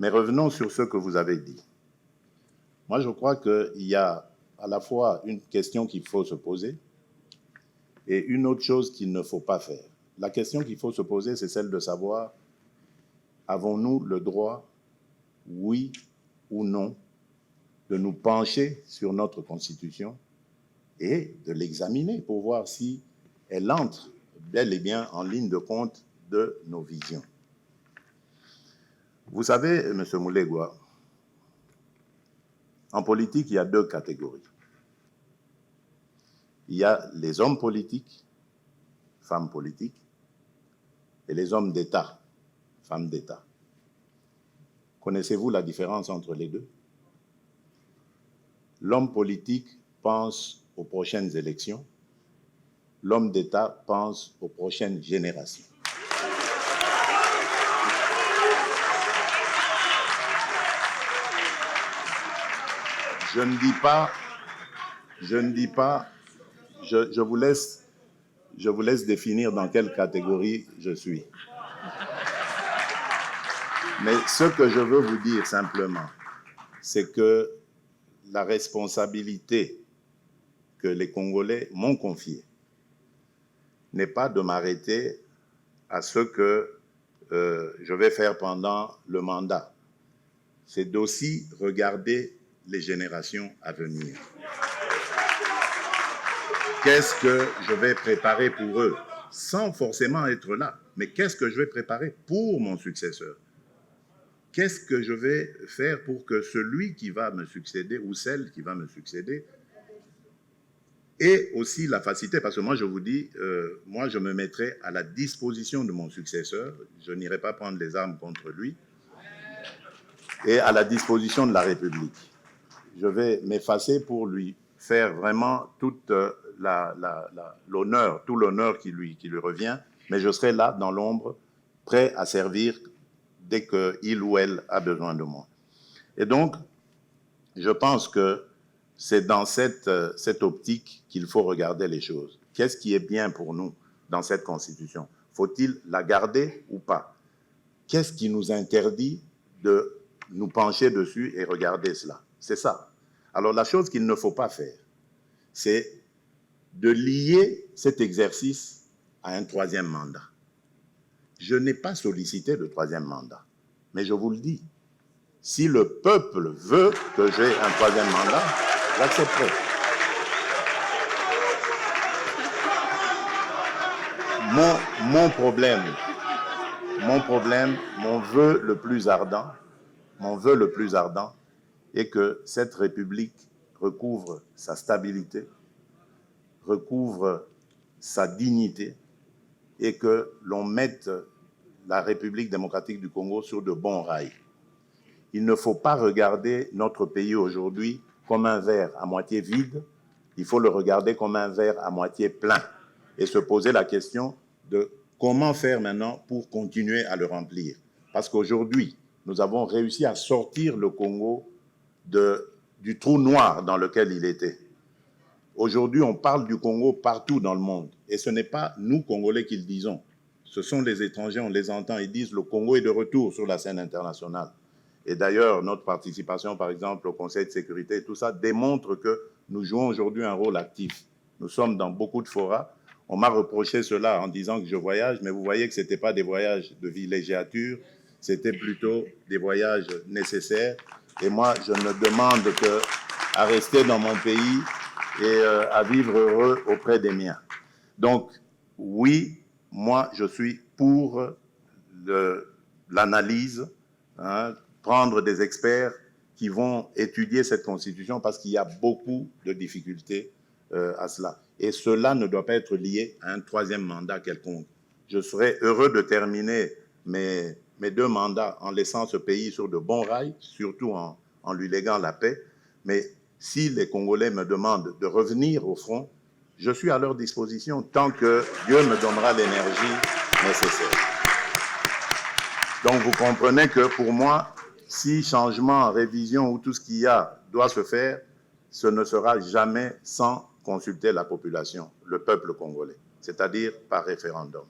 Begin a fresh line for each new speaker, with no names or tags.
Mais revenons sur ce que vous avez dit. Moi, je crois qu'il y a à la fois une question qu'il faut se poser et une autre chose qu'il ne faut pas faire. La question qu'il faut se poser, c'est celle de savoir, avons-nous le droit, oui ou non, de nous pencher sur notre Constitution et de l'examiner pour voir si elle entre bel et bien en ligne de compte de nos visions. Vous savez, M. Moulegua, en politique, il y a deux catégories. Il y a les hommes politiques, femmes politiques, et les hommes d'État, femmes d'État. Connaissez-vous la différence entre les deux? L'homme politique pense aux prochaines élections, l'homme d'État pense aux prochaines générations. Je vous laisse définir dans quelle catégorie je suis. Mais ce que je veux vous dire simplement, c'est que la responsabilité que les Congolais m'ont confiée n'est pas de m'arrêter à ce que je vais faire pendant le mandat. C'est d'aussi regarder les générations à venir. Qu'est-ce que je vais préparer pour eux, sans forcément être là, mais qu'est-ce que je vais préparer pour mon successeur? Qu'est-ce que je vais faire pour que celui qui va me succéder ou celle qui va me succéder ait aussi la facilité? Parce que moi, je vous dis, moi, je me mettrai à la disposition de mon successeur. Je n'irai pas prendre les armes contre lui. Et à la disposition de la République. Je vais m'effacer pour lui faire vraiment toute l'honneur, tout l'honneur qui lui revient, mais je serai là dans l'ombre, prêt à servir dès qu'il ou elle a besoin de moi. Et donc, je pense que c'est dans cette optique qu'il faut regarder les choses. Qu'est-ce qui est bien pour nous dans cette Constitution? Faut-il la garder ou pas? Qu'est-ce qui nous interdit de nous pencher dessus et regarder cela? C'est ça. Alors, la chose qu'il ne faut pas faire, c'est de lier cet exercice à un troisième mandat. Je n'ai pas sollicité le troisième mandat, mais je vous le dis, si le peuple veut que j'ai un troisième mandat, j'accepterai. Mon problème, mon vœu le plus ardent est que cette République recouvre sa stabilité, recouvre sa dignité et que l'on mette la République démocratique du Congo sur de bons rails. Il ne faut pas regarder notre pays aujourd'hui comme un verre à moitié vide, il faut le regarder comme un verre à moitié plein et se poser la question de comment faire maintenant pour continuer à le remplir. Parce qu'aujourd'hui, nous avons réussi à sortir le Congo du trou noir dans lequel il était. Aujourd'hui, on parle du Congo partout dans le monde. Et ce n'est pas nous, Congolais, qui le disons. Ce sont les étrangers, on les entend, ils disent le Congo est de retour sur la scène internationale. Et d'ailleurs, notre participation, par exemple, au Conseil de sécurité, tout ça démontre que nous jouons aujourd'hui un rôle actif. Nous sommes dans beaucoup de forats. On m'a reproché cela en disant que je voyage, mais vous voyez que ce n'était pas des voyages de villégiature, c'était plutôt des voyages nécessaires. Et moi, je ne demande qu'à rester dans mon pays et à vivre heureux auprès des miens. Donc, oui, moi, je suis pour l'analyse, prendre des experts qui vont étudier cette Constitution parce qu'il y a beaucoup de difficultés à cela. Et cela ne doit pas être lié à un troisième mandat quelconque. Je serais heureux de terminer mes 2 mandats en laissant ce pays sur de bons rails, surtout en lui léguant la paix. Mais si les Congolais me demandent de revenir au front, je suis à leur disposition tant que Dieu me donnera l'énergie nécessaire. Donc vous comprenez que pour moi, si changement, révision ou tout ce qu'il y a doit se faire, ce ne sera jamais sans consulter la population, le peuple congolais, c'est-à-dire par référendum.